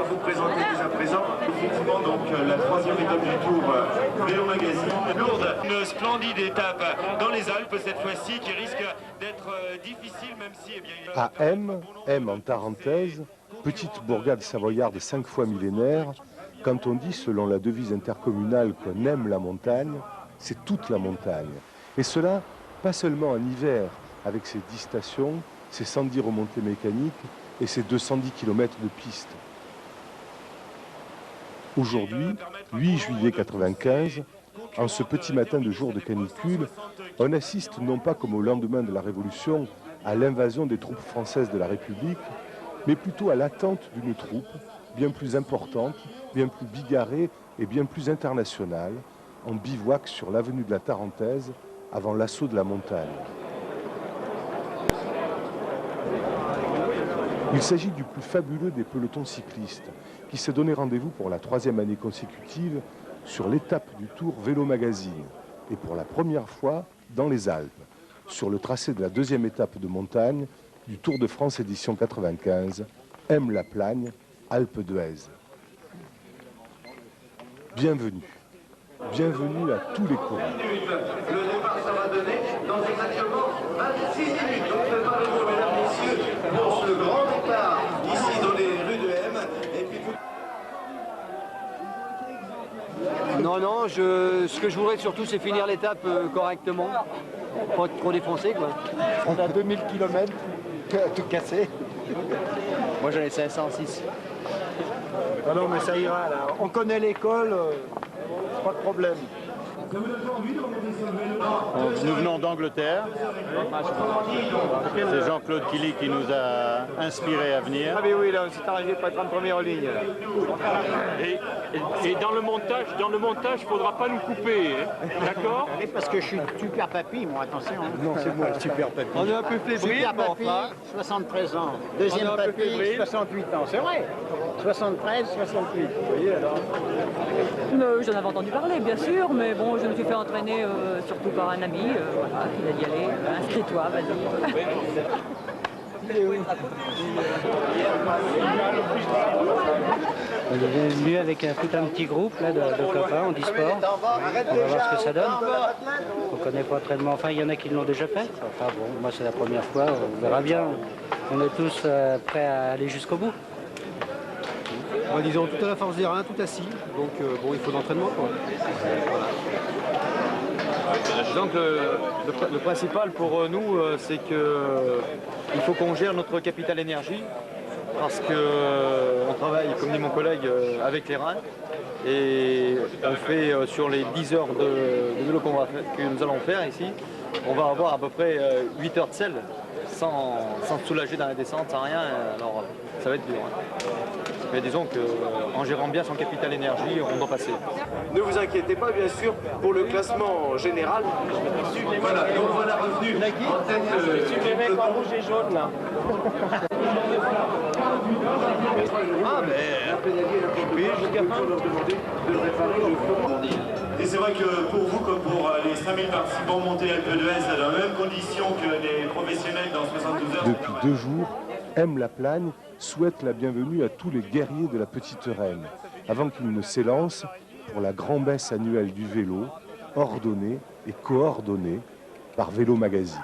vous présenter dès à présent effectivement donc la troisième étape du Tour Vélo Magazine. Lourdes, une splendide étape dans les Alpes cette fois-ci qui risque d'être difficile même si... À M en Tarentaise, petite bourgade savoyarde 5 fois millénaire, quand on dit selon la devise intercommunale qu'on aime la montagne, c'est toute la montagne. Et cela, pas seulement en hiver, avec ses 10 stations, ses 110 remontées mécaniques et ses 210 km de piste. Aujourd'hui, 8 juillet 95, en ce petit matin de jour de canicule, on assiste non pas comme au lendemain de la Révolution à l'invasion des troupes françaises de la République, mais plutôt à l'attente d'une troupe bien plus importante, bien plus bigarrée et bien plus internationale, en bivouac sur l'avenue de la Tarentaise avant l'assaut de la montagne. Il s'agit du plus fabuleux des pelotons cyclistes, qui s'est donné rendez-vous pour la 3e année consécutive sur l'étape du Tour Vélo Magazine, et pour la première fois dans les Alpes, sur le tracé de la 2e étape de montagne du Tour de France édition 95, M-la-Plagne, Alpes d'Huez. Bienvenue. Bienvenue à tous les coureurs. Le départ sera donné dans exactement 26 minutes. Donc préparez-vous, mesdames, messieurs, pour ce grand départ ici dans les rues de M. Et puis Non, ce que je voudrais surtout, c'est finir l'étape correctement. Pas trop défoncé, quoi. On a 2000 km, tout cassé. Moi, j'en ai 506. Ah non, mais ça ira, là. On connaît l'école, pas de problème. Nous venons d'Angleterre. C'est Jean-Claude Killy qui nous a inspirés à venir. Ah mais oui, là, c'est arrivé pas 30 première ligne. Et dans le montage, il faudra pas nous couper, hein, d'accord? Oui, parce que je suis super papy, moi, attention. Non, c'est moi le super papy. On est un peu fébrile, Super mais papy, enfin. 73 ans. Deuxième On est un peu papy, fébrile. 68 ans. C'est vrai. 73, 68. Vous voyez, alors. J'en avais entendu parler, bien sûr, mais bon, je me suis fait entraîner surtout par un ami, voilà, qui m'a dit allez, inscris-toi, vas-y. On est venu avec tout un petit groupe là, de copains en e-sport. On va voir ce que ça donne. On ne connaît pas très bien. Enfin, il y en a qui l'ont déjà fait. Enfin bon, moi c'est la première fois, on verra bien. On est tous prêts à aller jusqu'au bout. Disons tout à la force des reins, tout assis. Donc bon, il faut de l'entraînement, quoi. Voilà. Donc le principal pour nous, c'est qu'il faut qu'on gère notre capital énergie parce qu'on travaille, comme dit mon collègue, avec les reins et on fait sur les 10 heures de vélo que nous allons faire ici, on va avoir à peu près 8 heures de selle sans se soulager dans la descente, sans rien, alors ça va être dur. Hein. Mais disons qu'en gérant bien son capital énergie, on doit passer. ne vous inquiétez pas, bien sûr, pour le classement général. Voilà, donc voilà revenu en tête Les mecs en rouge et jaune, là. Ah, mais jusqu'à fin, de préparer le... Et c'est vrai que pour vous, comme pour les 5000 participants montés Alpes d'Huez, dans les mêmes conditions que les professionnels dans 72 heures... Depuis 2 jours, M-la-Plagne souhaite la bienvenue à tous les guerriers de la Petite Reine, avant qu'ils ne s'élancent pour la grand-messe annuelle du vélo, ordonnée et coordonnée par Vélo Magazine.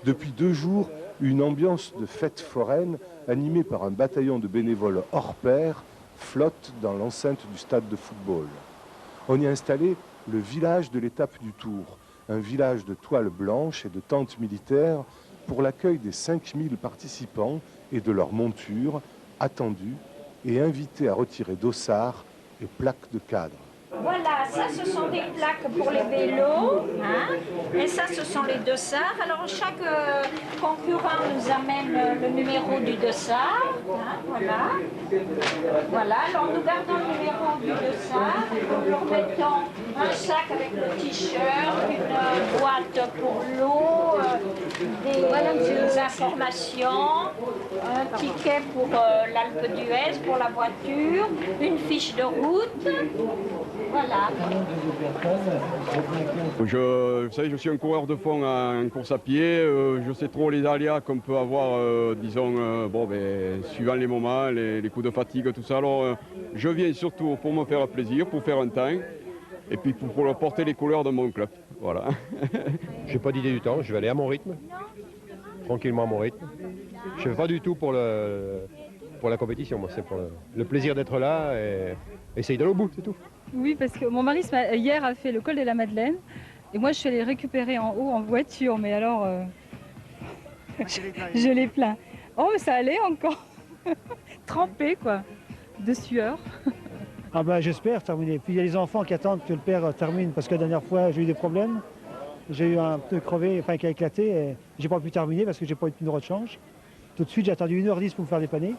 Depuis 2 jours, une ambiance de fête foraine animée par un bataillon de bénévoles hors pair flotte dans l'enceinte du stade de football. On y a installé le village de l'étape du Tour, un village de toiles blanches et de tentes militaires pour l'accueil des 5000 participants et de leurs montures, attendus et invités à retirer dossards et plaques de cadre. Voilà, ça ce sont des plaques pour les vélos, hein, et ça ce sont les dossards. Alors chaque concurrent nous amène le numéro du dossard, hein, voilà. Voilà, alors nous gardons le numéro du dossard, nous remettons un sac avec le t-shirt, une boîte pour l'eau, des informations, un ticket pour l'Alpe d'Huez, pour la voiture, une fiche de route. Voilà. Vous savez, je suis un coureur de fond en course à pied. Je sais trop les aléas qu'on peut avoir, disons, suivant les moments, les coups de fatigue, tout ça. Alors, je viens surtout pour me faire plaisir, pour faire un temps, et puis pour porter les couleurs de mon club. Voilà. J'ai pas d'idée du temps, je vais aller à mon rythme, tranquillement à mon rythme. Je ne fais pas du tout pour la compétition, moi c'est pour le plaisir d'être là et essayer d'aller au bout, c'est tout. Oui, parce que mon mari hier a fait le col de la Madeleine et moi je suis allée récupérer en haut en voiture, mais alors je l'ai plaint. Oh, mais ça allait encore, trempé quoi, de sueur. Ah ben j'espère terminer. Puis il y a les enfants qui attendent que le père termine parce que la dernière fois j'ai eu des problèmes. J'ai eu un pneu crevé, enfin qui a éclaté et j'ai pas pu terminer parce que j'ai pas eu de pneu de rechange. Tout de suite j'ai attendu 1h10 pour me faire dépanner.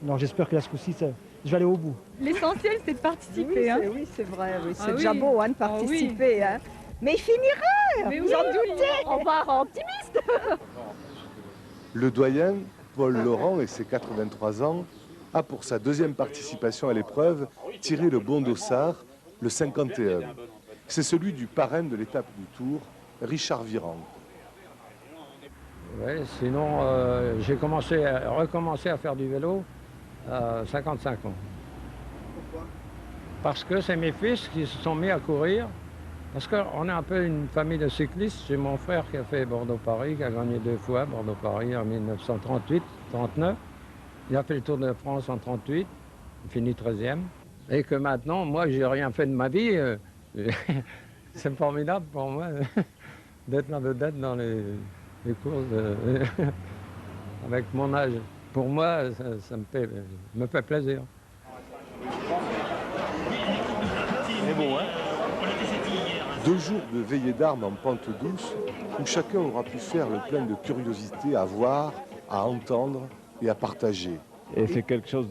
Alors j'espère que là ce coup-ci, je vais aller au bout. L'essentiel c'est de participer. Oui, c'est vrai, oui. C'est Ah déjà oui. beau de participer. Hein. Mais il finira, Mais vous oui, en doutez. on part optimiste. Le doyen, Paul Laurent, et ses 83 ans, a pour sa deuxième participation à l'épreuve tiré le bon dossard, le 51. C'est celui du parrain de l'étape du Tour, Richard Virand. Oui, sinon j'ai recommencé à faire du vélo à 55 ans. Pourquoi? Parce que c'est mes fils qui se sont mis à courir. Parce qu'on est un peu une famille de cyclistes. J'ai mon frère qui a fait Bordeaux-Paris, qui a gagné 2 fois Bordeaux-Paris en 1938-39. Il a fait le Tour de France en 38, il finit 13e. Et que maintenant, moi, j'ai rien fait de ma vie. C'est formidable pour moi d'être la vedette dans les courses avec mon âge. Pour moi, ça me fait plaisir. C'est beau, hein? 2 jours de veillée d'armes en pente douce où chacun aura pu faire le plein de curiosité à voir, à entendre et à partager. Et c'est quelque chose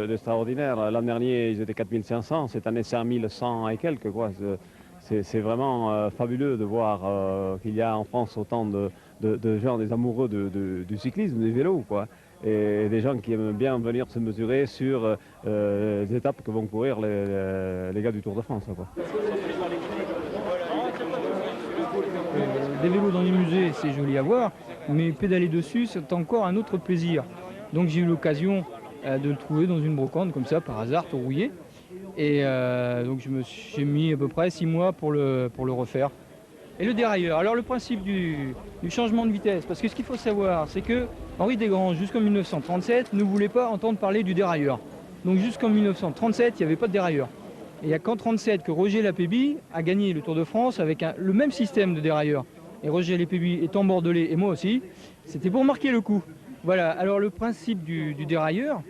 d'extraordinaire. L'an dernier, ils étaient 4500, cette année, 5100 et quelques, quoi. C'est vraiment fabuleux de voir qu'il y a en France autant de gens, des amoureux du cyclisme, des vélos, quoi. Et des gens qui aiment bien venir se mesurer sur les étapes que vont courir les gars du Tour de France, quoi. Des vélos dans les musées, c'est joli à voir, mais pédaler dessus, c'est encore un autre plaisir. Donc j'ai eu l'occasion de le trouver dans une brocante, comme ça, par hasard, tout rouillé. Et donc j'ai mis à peu près 6 mois pour le refaire. Et le dérailleur, alors le principe du changement de vitesse, parce que ce qu'il faut savoir, c'est que Henri Desgranges, jusqu'en 1937, ne voulait pas entendre parler du dérailleur. Donc jusqu'en 1937, il n'y avait pas de dérailleur. Et il n'y a qu'en 1937 que Roger Lapébie a gagné le Tour de France avec le même système de dérailleur. Et Roger Lapébie étant bordelais, et moi aussi, c'était pour marquer le coup. Voilà, alors le principe du dérailleur,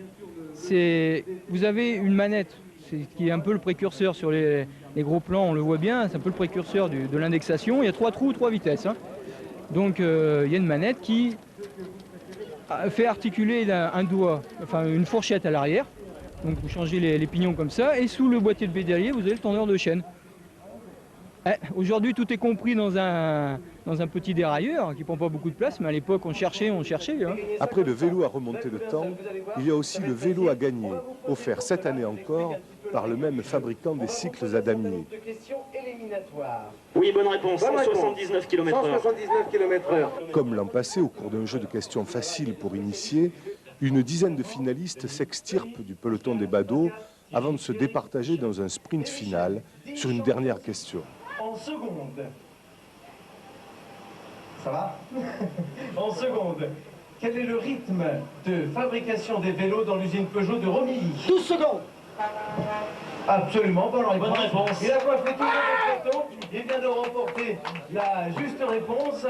c'est vous avez une manette, qui est un peu le précurseur sur les gros plans, on le voit bien, c'est un peu le précurseur de l'indexation. Il y a 3 trous, 3 vitesses. Hein. Donc il y a une manette qui fait articuler un doigt, enfin une fourchette à l'arrière. Donc vous changez les pignons comme ça, et sous le boîtier de pédalier, vous avez le tendeur de chaîne. Aujourd'hui, tout est compris dans un petit dérailleur qui ne prend pas beaucoup de place, mais à l'époque, on cherchait. Hein. Après le vélo à remonter le temps, il y a aussi le vélo à gagner, offert cette année encore par le même fabricant des cycles à damier. Oui, bonne réponse, 179 km/h. Comme l'an passé, au cours d'un jeu de questions faciles pour initier, une dizaine de finalistes s'extirpent du peloton des badauds avant de se départager dans un sprint final sur une dernière question. En seconde. Ça va? En seconde. Quel est le rythme de fabrication des vélos dans l'usine Peugeot de Romilly? 12 secondes. Absolument, bonne réponse. Il a coiffé tout le peloton. Il vient de remporter la juste réponse.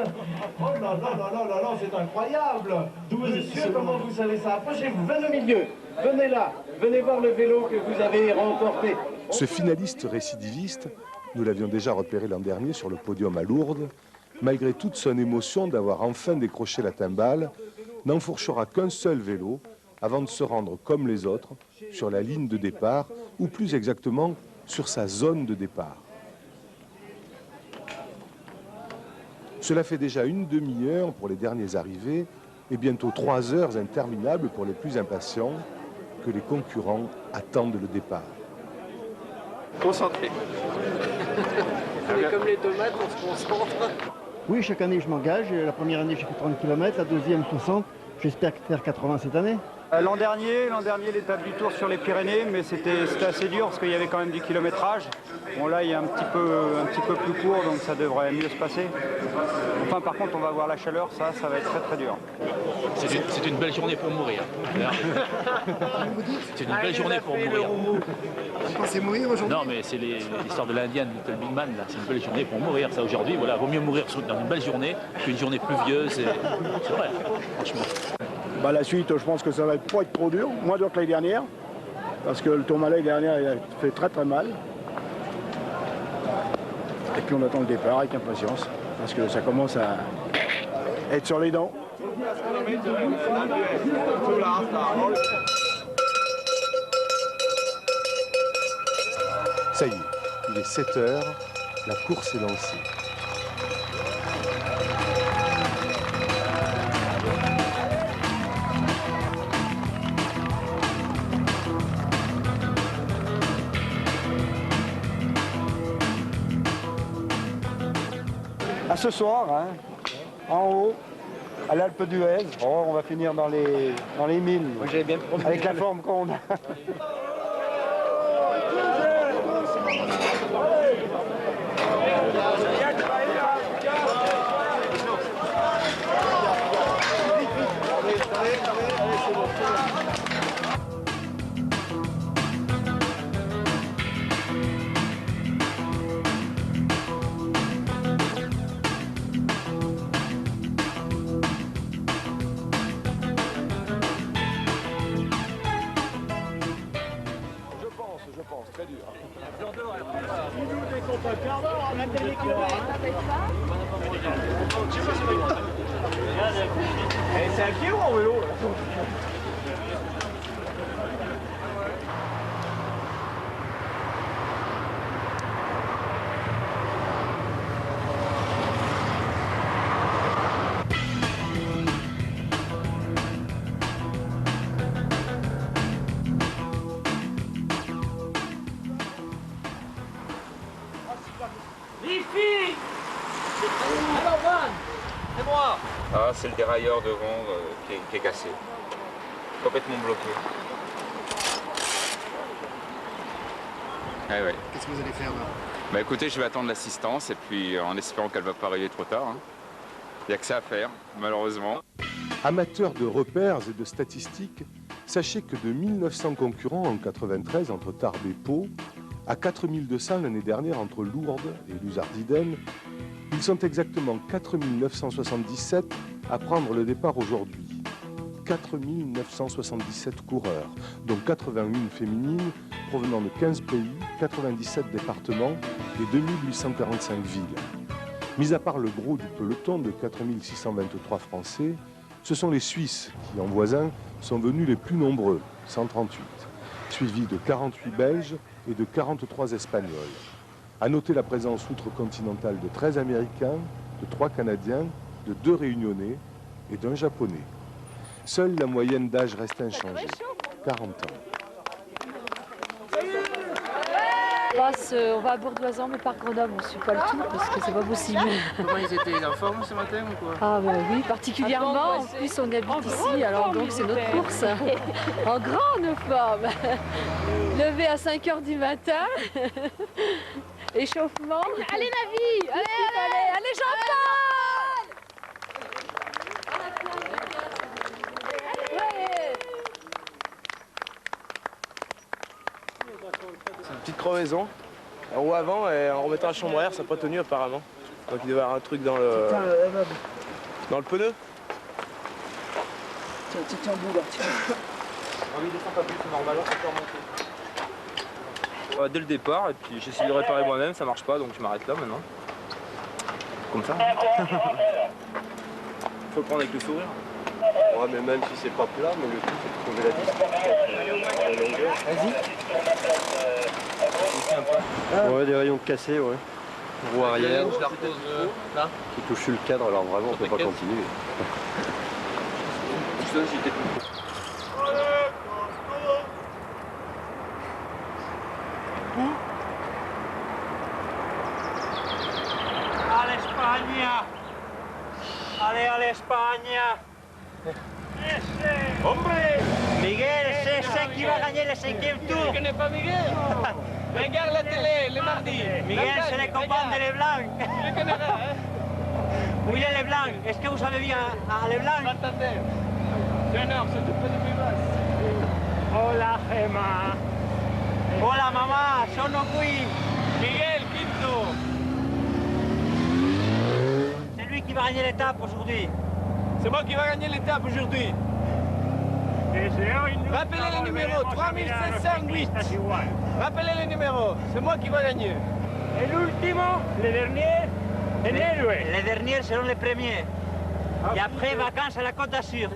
Oh là là là là là là, c'est incroyable. Monsieur, comment vous savez ça? Approchez-vous, venez au milieu. Venez là. Venez voir le vélo que vous avez remporté. Ce finaliste récidiviste, nous l'avions déjà repéré l'an dernier sur le podium à Lourdes, malgré toute son émotion d'avoir enfin décroché la timbale, n'enfourchera qu'un seul vélo avant de se rendre comme les autres sur la ligne de départ, ou plus exactement sur sa zone de départ. Cela fait déjà une demi-heure pour les derniers arrivés et bientôt 3 heures interminables pour les plus impatients que les concurrents attendent le départ. Concentré. Comme les tomates, on se concentre. Oui, chaque année je m'engage. La première année j'ai fait 30 km, la deuxième 60. J'espère faire 80 cette année. L'an dernier, l'étape du Tour sur les Pyrénées, mais c'était assez dur parce qu'il y avait quand même du kilométrage. Bon là, il est un petit peu plus court, donc ça devrait mieux se passer. Enfin, par contre, on va avoir la chaleur, ça va être très très dur. C'est une belle journée pour mourir. C'est une belle journée pour mourir. Vous pensez mourir aujourd'hui? Non, mais c'est l'histoire de l'Indienne, Little Big Man, là. C'est une belle journée pour mourir. Ça, aujourd'hui, voilà, vaut mieux mourir dans une belle journée qu'une journée pluvieuse. C'est vrai, franchement. Bah, la suite, je pense que ça va pas être trop dur, moins dur que l'année dernière, parce que le Tourmalet l'année dernière il a fait très très mal. Et puis on attend le départ avec impatience, parce que ça commence à être sur les dents. Ça y est, il est 7 h, la course est lancée. À ce soir, hein, en haut, à l'Alpe d'Huez, on va finir dans les mines, avec la forme qu'on a. Je pense, très dur. C'est à pied ou en vélo là? Ah, c'est le dérailleur devant qui est cassé. Complètement bloqué. Ah ouais. Qu'est-ce que vous allez faire là? Bah écoutez, je vais attendre l'assistance et puis en espérant qu'elle ne va pas arriver trop tard. Hein. Il n'y a que ça à faire, malheureusement. Amateurs de repères et de statistiques, sachez que de 1900 concurrents en 93 entre Tarbes et Pau, à 4200 l'année dernière entre Lourdes et Luzardiden, ils sont exactement 4977 à prendre le départ aujourd'hui. 4977 coureurs, dont 81 féminines provenant de 15 pays, 97 départements et 2845 villes. Mis à part le gros du peloton de 4623 Français, ce sont les Suisses qui, en voisins, sont venus les plus nombreux, 138, suivis de 48 Belges et de 43 Espagnols. À noter la présence outre-continentale de 13 Américains, de 3 Canadiens, de 2 Réunionnais et d'un Japonais. Seule la moyenne d'âge reste inchangée, 40 ans. On va à Bourdoisan, mais par Grenoble, on ne suit pas le tout parce que c'est pas possible. Comment ils étaient en forme ce matin ou quoi? Ah bah oui, particulièrement. En plus, on habite ici, alors donc c'est notre course. En grande forme. Levé à 5 h du matin. Échauffement. Allez Navi, allez Jean-Paul. C'est une petite crevaison. En haut avant, et en remettant la chambre à air, ça n'a pas tenu apparemment. Donc il devait y avoir un truc dans le pneu. Tiens, en bout là. Il descend pas plus, c'est normal, ça peut remonter. Dès le départ, et puis j'ai essayé de réparer moi-même, ça marche pas, donc je m'arrête là maintenant. Comme ça. Faut le prendre avec le sourire. Ouais, mais même si c'est pas plat, mais le tout c'est de trouver la distance. Vas-y. Ouais, des rayons cassés, ouais. Roue arrière. Je la repose là. Qui touche sur le cadre, alors vraiment on peut pas continuer. Tout seul, j'étais Allez, allez, Espagne. Hombre. Miguel, c'est qui va gagner le 5e tour. Tu connais pas Miguel? Regarde la télé, le mardi. Miguel, c'est le copain de Leblanc. Tu le connais, hein? Où il est Leblanc? Est-ce que vous savez bien à Leblanc? Santander. C'est énorme, c'est tout petit peu basse. Hola, Gemma. Hola, mamá, sono qui. Miguel, quinto. C'est lui qui va gagner l'étape aujourd'hui. C'est moi qui va gagner l'étape aujourd'hui. Rappelez le numéro 3708. Rappelez le numéro, c'est moi qui va gagner. Et l'ultimo, le dernier, les derniers seront les premiers. Et après, vacances à la Côte d'Azur.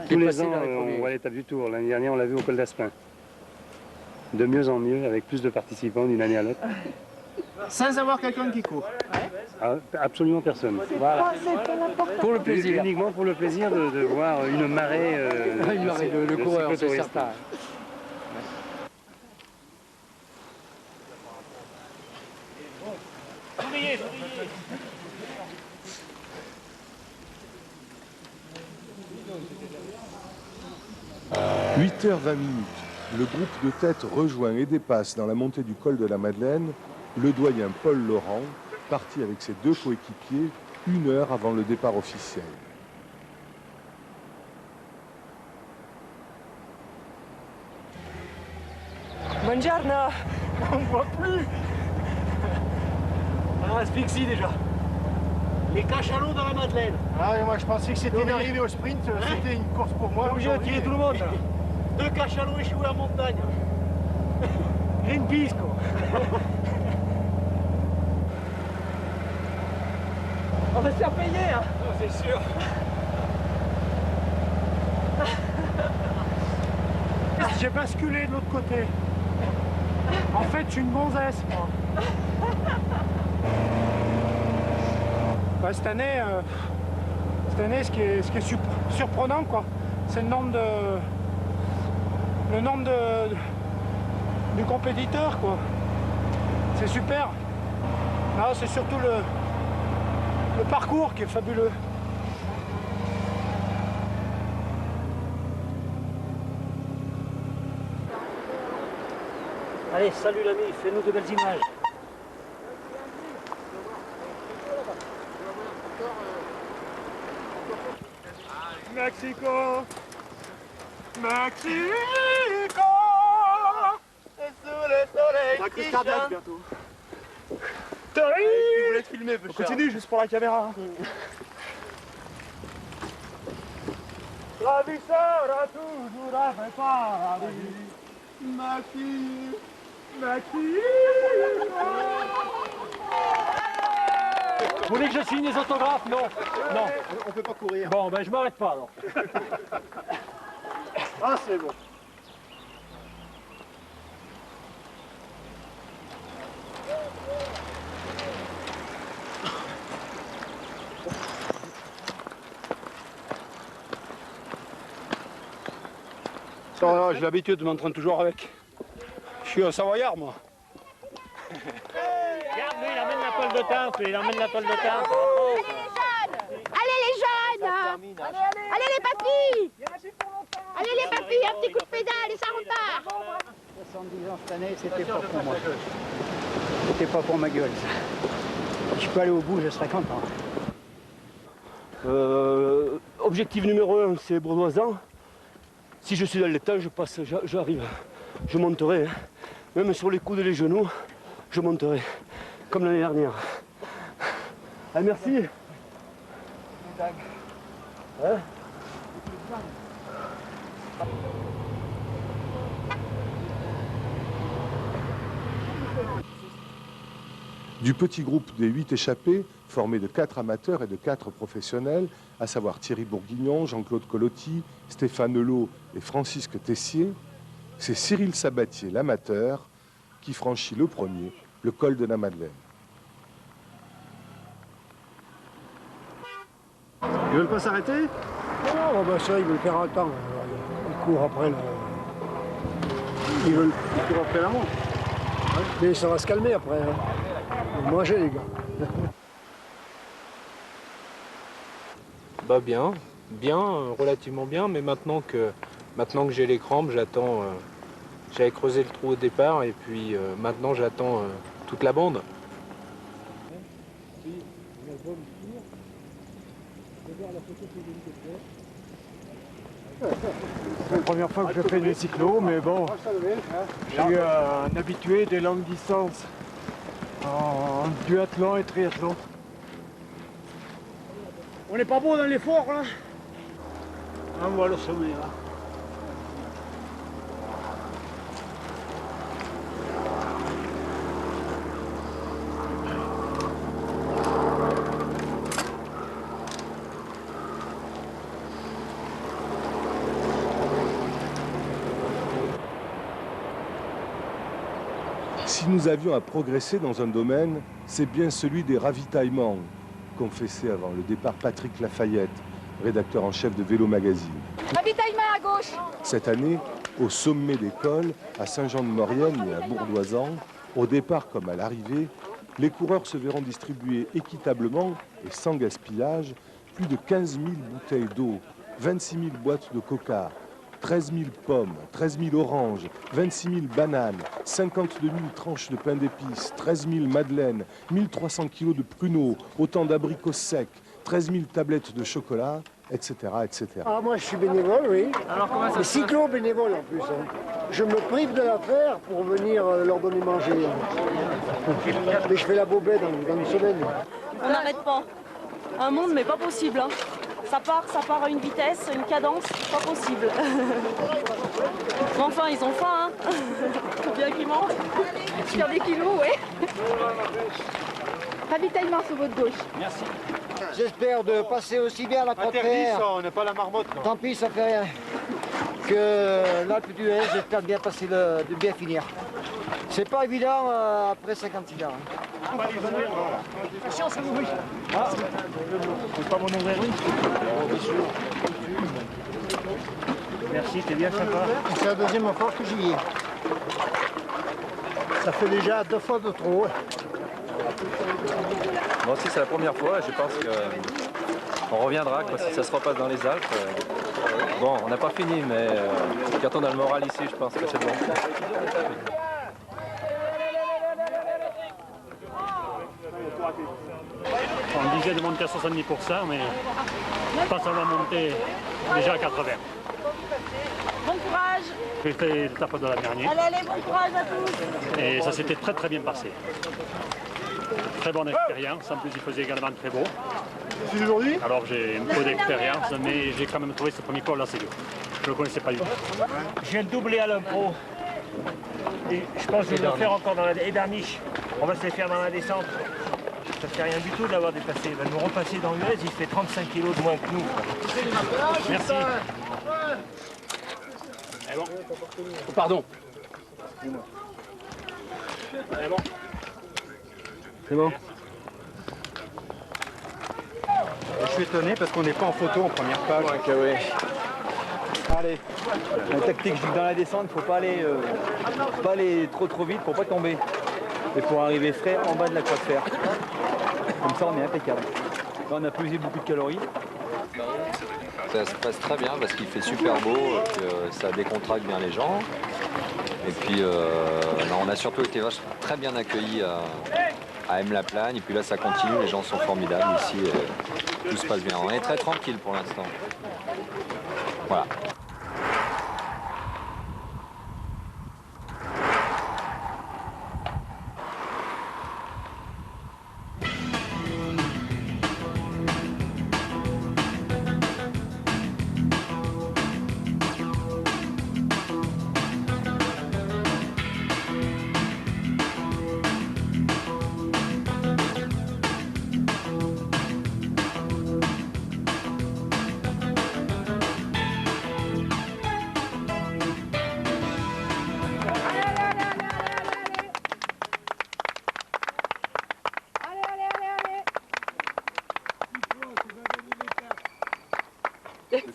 Tous les ans, on voit l'étape du Tour. L'année dernière, on l'a vu au col d'Aspin. De mieux en mieux, avec plus de participants d'une année à l'autre. Sans avoir quelqu'un qui court. Ah, absolument personne. Voilà. Pour le plaisir. Uniquement pour le plaisir de voir une marée, de coureurs, c'est certain. Souriez, souriez. 8h20. Le groupe de tête rejoint et dépasse dans la montée du col de la Madeleine le doyen Paul Laurent, parti avec ses 2 coéquipiers 1 heure avant le départ officiel. Buongiorno. On ne voit plus. On asphyxie déjà. Les cachalots dans la Madeleine. Ah oui, moi je pensais que c'était une arrivée au sprint, c'était une course pour moi. Obligé de tirer tout le monde. 2 cachalots échoués en montagne. Greenpeace quoi. On va se faire payer hein. Oh, c'est sûr. J'ai basculé de l'autre côté. En fait, je suis une gonzesse, moi. Bah, cette année, ce qui est surprenant, quoi, c'est le nombre de compétiteurs, quoi. C'est super. Non, c'est surtout le parcours qui est fabuleux. Allez, salut l'ami, fais-nous de belles images. Mexico, Mexico. La crustade bientôt. Je voulais te filmer, on continue juste pour la caméra. La vie sera toujours un vrai paradis. Maxi, Maxi. Vous voulez que je signe les autographes? Non. Non. On peut pas courir. Bon, ben je m'arrête pas alors. Ah, c'est bon. Ça, j'ai l'habitude de m'entraîner toujours avec. Je suis un savoyard, moi. Regarde, lui, il emmène la toile de tarte, il emmène la toile de tarte. Allez les jeunes. Allez les papis. Allez les papis, un petit coup de pédale et ça repart. 70 ans cette année, c'était pas pour moi. C'était pas pour ma gueule. Si je peux aller au bout, je serais content. Objectif numéro 1, c'est Bourdoisan. Si je suis dans les temps, je passe, j'arrive. Je monterai, hein. Même sur les coudes et les genoux, je monterai. Comme l'année dernière. Ah, merci. Hein? Du petit groupe des 8 échappés, formé de 4 amateurs et de 4 professionnels, à savoir Thierry Bourguignon, Jean-Claude Colotti, Stéphane Hulot et Francisque Tessier, c'est Cyril Sabatier, l'amateur, qui franchit le premier le col de la Madeleine. Ils veulent pas s'arrêter? Non, bah ça, ils veulent faire un temps. Ils courent après ils courent après la montre. Mais ça va se calmer après. Ils vont manger, les gars. Bah bien, relativement bien, mais maintenant que j'ai les crampes, j'attends. J'avais creusé le trou au départ et puis maintenant j'attends toute la bande. C'est la première fois que je fais des cyclos, mais bon, je suis un habitué des longues distances en duathlon et triathlon. On n'est pas bon dans l'effort là? On voit le sommet là. Si nous avions à progresser dans un domaine, c'est bien celui des ravitaillements, confessait avant le départ Patrick Lafayette, rédacteur en chef de Vélo Magazine. Ravitaillement à gauche. Cette année, au sommet des cols, à Saint-Jean-de-Maurienne et à Bourdoisan, au départ comme à l'arrivée, les coureurs se verront distribuer équitablement et sans gaspillage plus de 15 000 bouteilles d'eau, 26 000 boîtes de coca, 13 000 pommes, 13 000 oranges, 26 000 bananes, 52 000 tranches de pain d'épices, 13 000 madeleines, 1300 kilos de pruneaux, autant d'abricots secs, 13 000 tablettes de chocolat, etc., etc. Ah, moi je suis bénévole, oui. Alors comment ça se cyclo bénévole en plus. Hein. Je me prive de la faire pour venir leur donner manger. Mais je fais la bobette dans une semaine. On n'arrête pas. Un monde, mais pas possible. Hein. Ça part à une vitesse, une cadence, pas possible. Mais enfin, ils ont faim, hein. Faut bien qu'ils mangent. Faire des kilos, ouais. Ravitaillement sur votre gauche. Merci. J'espère de passer aussi bien la croix de fer. On n'est pas la marmotte. Non. Tant pis, ça fait rien. Que l'Alpe d'Huez, j'espère bien passer de bien finir. C'est pas évident après 56 ans. Attention, ça vous bouge. Ah, c'est pas mon ouvrier. Merci, t'es bien sympa. C'est la deuxième fois que j'y ai. Ça fait déjà 2 fois de trop. Moi aussi c'est la première fois, je pense qu'on reviendra quoi, si ça se repasse dans les Alpes. Bon, on n'a pas fini, mais quand on a le moral ici, je pense que c'est bon. On disait de monter à 70%, mais je pense qu'on va monter déjà à 80%. Bon courage. J'ai fait l'étape de la dernière. Allez, bon courage à tous. Et ça s'était très très bien passé. Très bonne expérience, en plus il faisait également très beau. C'est aujourd'hui? Alors j'ai un peu d'expérience, mais j'ai quand même trouvé ce premier col assez dur. Je ne le connaissais pas du tout. Je viens de doubler à l'impro. Et je pense que je vais le faire encore dans la Éderniche. On va se les faire dans la descente. Ça ne fait rien du tout de l'avoir dépassé. Il va nous repasser dans l'Huez, il fait 35 kilos de moins que nous. Merci. Bon. Oh, pardon. C'est bon. C'est bon. Je suis étonné parce qu'on n'est pas en photo en première page. Okay, ouais. Allez, la tactique, je dis que dans la descente, il ne faut pas aller trop vite pour pas tomber. Et pour arriver frais en bas de la croix de fer. Comme ça, on est impeccable. Là, on a plus usé beaucoup de calories. Ça se passe très bien parce qu'il fait super beau, que ça décontracte bien les gens. Et puis, on a surtout été très bien accueillis à M-la-Plagne. Et puis là, ça continue, les gens sont formidables ici. Et tout se passe bien. On est très tranquille pour l'instant. Voilà.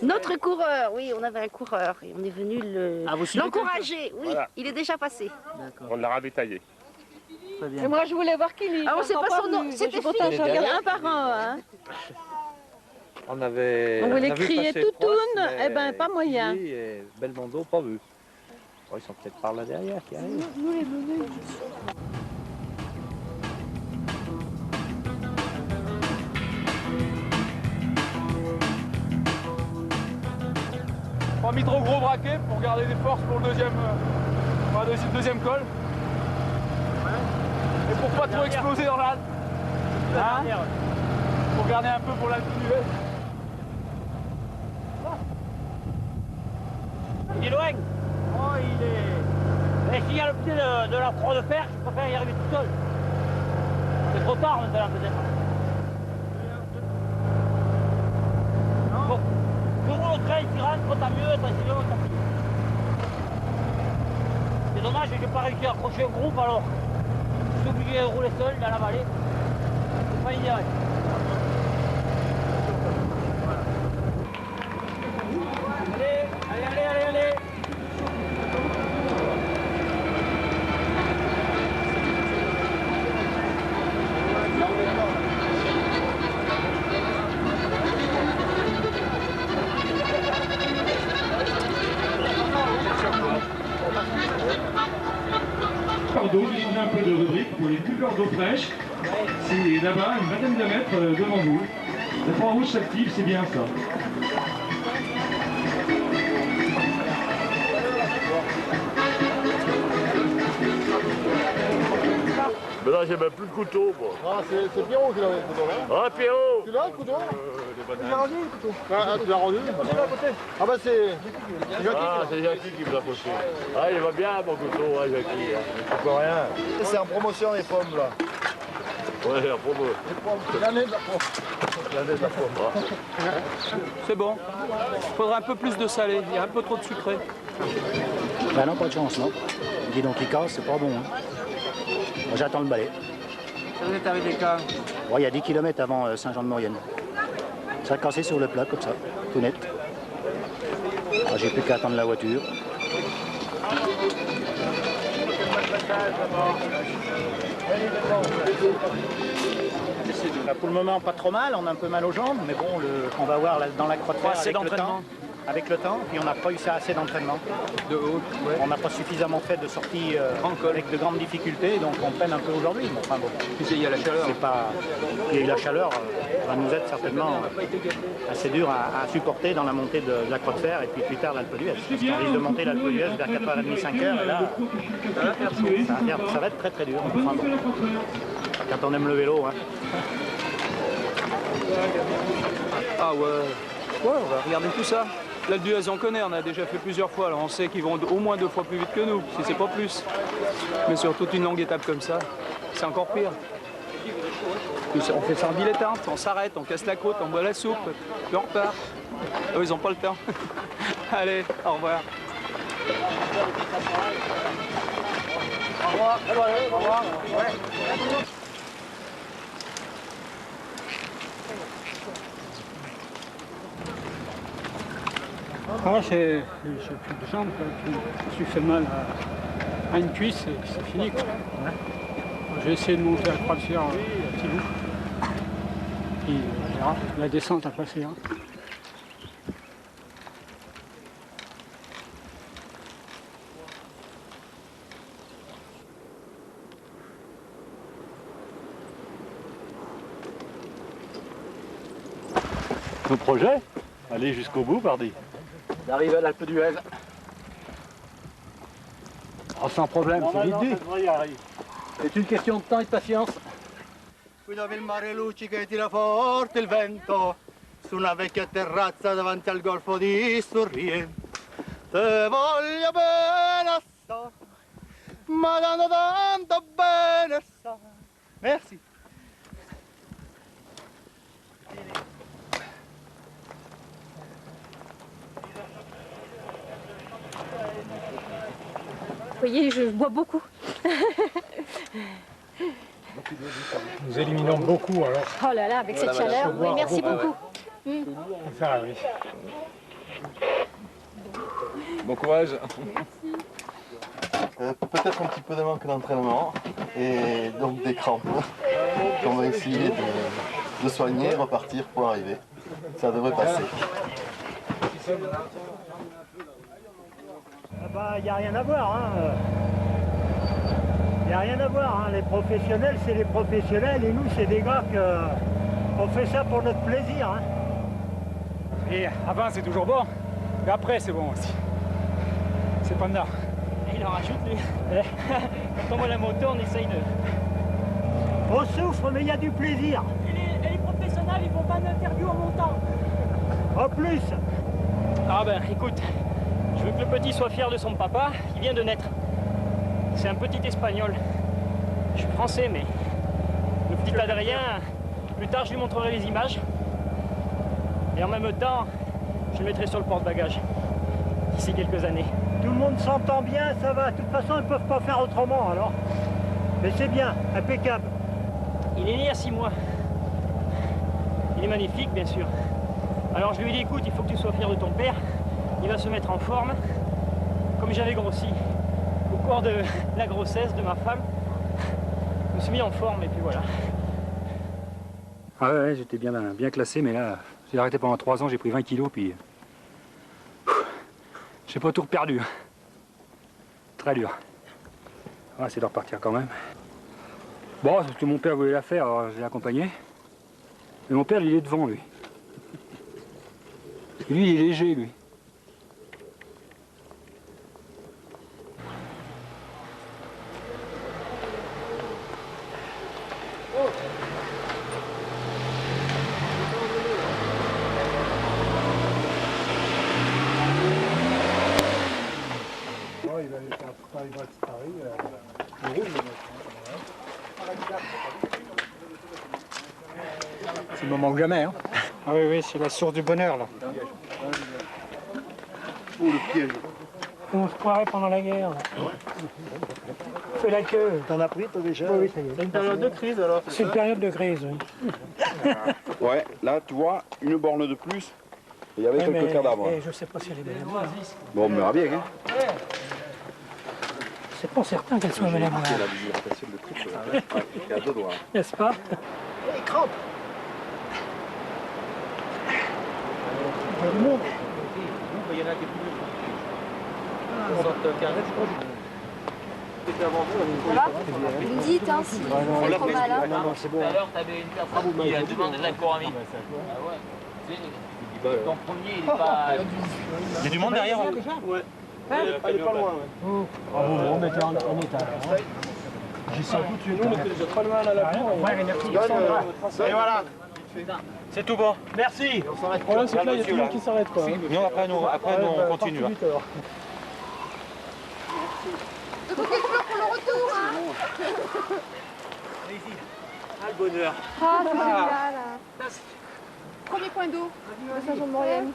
Notre coureur, oui, on avait un coureur et on est venu l'encourager. Oui, Voilà. il est déjà passé. On l'a ravitaillé. Et moi, je voulais voir qui il Ah, on sait pas son nom, c'était Philippe. Je regarde un par un. Hein. On avait. On voulait a vu crier passer Toutoune, Prost, mais eh ben pas moyen. Guy et Belmondo, pas vu. Oh, ils sont peut-être par là derrière qui arrivent. Pas mis trop gros braquet pour garder des forces pour le deuxième col. Et pour pas trop exploser dans l'Alpe. Hein, pour garder un peu pour l'Alpe d'Huez. Il est loin. Oh, il est... Et s'il y a le pied de la croix de fer, je préfère y arriver tout seul. C'est trop tard maintenant peut-être. Bon, je roule au train, il rentre, tant mieux, sinon tant pis. C'est dommage que je n'ai pas réussi à accrocher un groupe alors. Je suis obligé de rouler seul dans la vallée. C'est pas idéal. Allez. d'eau, il y a un peu de rubrique pour les coupeurs d'eau fraîche. C'est là-bas, une vingtaine de mètres devant vous. La Croix-Rouge s'active, c'est bien ça. Mais là, j'ai même plus de couteau, moi. Ah, c'est Pierrot qui l'avait le couteau, là. Ah, Pierrot! Tu l'as, le couteau? Tu l'as rendu, le couteau? Ah, tu l'as rendu? Ah, bah, c'est Jackie. Ah, c'est Jackie qui me l'a posé. Ah, il va bien, mon couteau, hein, Jackie. Tu peux rien. C'est en promotion, les pommes, là. Ouais, en promo. Les pommes, l'année de la pomme. L'année de la pomme. C'est bon. Il faudrait un peu plus de salé. Il y a un peu trop de sucré. Ben non, pas de chance, non. Dis donc, il casse, c'est pas bon. Hein. Moi, j'attends le balai. Vous êtes arrivé quand? Ouais, il y a 10 km avant Saint-Jean-de-Maurienne. Ça a cassé sur le plat, comme ça, tout net. Alors, j'ai plus qu'à attendre la voiture. Pour le moment, pas trop mal, on a un peu mal aux jambes, mais bon, on va voir là, dans la croix de fer avec le temps, puis on n'a pas eu ça assez d'entraînement. Ouais. On n'a pas suffisamment fait de sorties avec de grandes difficultés, donc on peine un peu aujourd'hui. Mais enfin, bon. Il y a la chaleur. Il y a eu la chaleur, va nous être certainement assez dur à supporter dans la montée de la croix de fer et puis plus tard l'Alpe d'Huez. On risque de monter l'Alpe d'Huez vers 4h30, 5h, et là, ça va être très très dur. Enfin, bon. Quand on aime le vélo. Hein. Ah ouais. Ouais, on va regarder tout ça. L'Alpe d'Huez, on connaît, on a déjà fait plusieurs fois, alors on sait qu'ils vont au moins 2 fois plus vite que nous, si c'est pas plus. Mais sur toute une longue étape comme ça, c'est encore pire. On fait ça en dilettante, on s'arrête, on casse la côte, on boit la soupe, puis on repart. Eux, ils n'ont pas le temps. Allez, au revoir. Au revoir. Au revoir. Ouais. Ah, j'ai plus de jambes, je me suis fait mal à une cuisse et c'est fini. Quoi. Ouais. J'ai essayé de monter la croix de fer un petit bout. Puis on verra, la descente a passé. Hein. Nos projets, aller jusqu'au bout, pardi. D'arriver à l'Alpe d'Huez. Oh, sans problème, c'est vite dit. C'est une question de temps et de patience. Qui dove il mare luccica e tira forte il vento, su una vecchia terrazza davanti al golfo di Sorrento. Te voglio bene assai, ma tanto bene assai. Merci. Vous voyez, je bois beaucoup. Nous éliminons beaucoup alors. Oh là là, avec cette chaleur. Oui, merci beaucoup. Ça, oui. Bon courage. Peut-être un petit peu de manque d'entraînement et donc des crampes qu'on va essayer de soigner, repartir pour arriver. Ça devrait passer. Il n'y a rien à voir. Il n'y a rien à voir. Les professionnels, c'est les professionnels et nous, c'est des gars qu'on fait ça pour notre plaisir. Et avant, c'est toujours bon, mais après, c'est bon aussi. C'est pas là. Il en rajoute, lui. Quand on voit la moto, on essaye de... On souffre, mais il y a du plaisir. Et les professionnels, ils font pas d'interview en montant. En plus. Ah ben, écoute, je veux que le petit soit fier de son papa. Il vient de naître. C'est un petit espagnol. Je suis français, mais le petit Adrien, plus tard, je lui montrerai les images. Et en même temps, je le mettrai sur le porte-bagages. D'ici quelques années. Tout le monde s'entend bien, ça va. De toute façon, ils ne peuvent pas faire autrement, alors. Mais c'est bien, impeccable. Il est né il y a 6 mois. Il est magnifique, bien sûr. Alors je lui ai dit, écoute, il faut que tu sois fier de ton père. Il va se mettre en forme. Comme j'avais grossi au cours de la grossesse de ma femme, je me suis mis en forme et puis voilà. Ah ouais, j'étais bien classé, mais là, j'ai arrêté pendant 3 ans, j'ai pris 20 kilos, puis... J'ai pas tout perdu. Très dur. On va essayer de repartir quand même. Bon, parce que mon père voulait la faire, alors je l'ai accompagné. Mais mon père, il est devant, lui. Et lui, il est léger, lui. C'est le moment ou jamais, hein. Ah oui, oui, c'est la source du bonheur, là. Oh, le piège. On se croirait pendant la guerre. Là. On fait la queue. T'en as pris, toi, déjà? Oui, ça y est. C'est une période de crise, alors? C'est une période de crise, oui. Ouais, là, tu vois, une borne de plus, et il y avait quelques cadavres. Je sais pas si elle est belle. Bon, on verra bien, hein. C'est pas certain qu'elle soit belle à voir. La visibilité de truc, il y a 2 doigts. N'est-ce pas? Les crampes. Il monte. Il y en a qui est plus. Ça va? Vous me dites, hein, si vous faites trop mal, hein. Non, c'est bon. Tout à l'heure, t'avais une personne qui a demandé de la coramie. Ah ouais. Ton premier, il est pas... Il y a du monde derrière. Ouais. Elle est pas loin, ouais. Bravo, vous remettez en état. J'ai ça tout de suite. Nous, on était déjà pas loin à la cour. Et voilà. C'est tout bon. Merci. Le problème, c'est que là, il y a tout le monde qui s'arrête, quoi. Non, après, on continue. De côté de pour le retour, hein. Ah, le bonheur. Ah, c'est génial. Premier point d'eau, le Saint-Jean-de-Maurienne.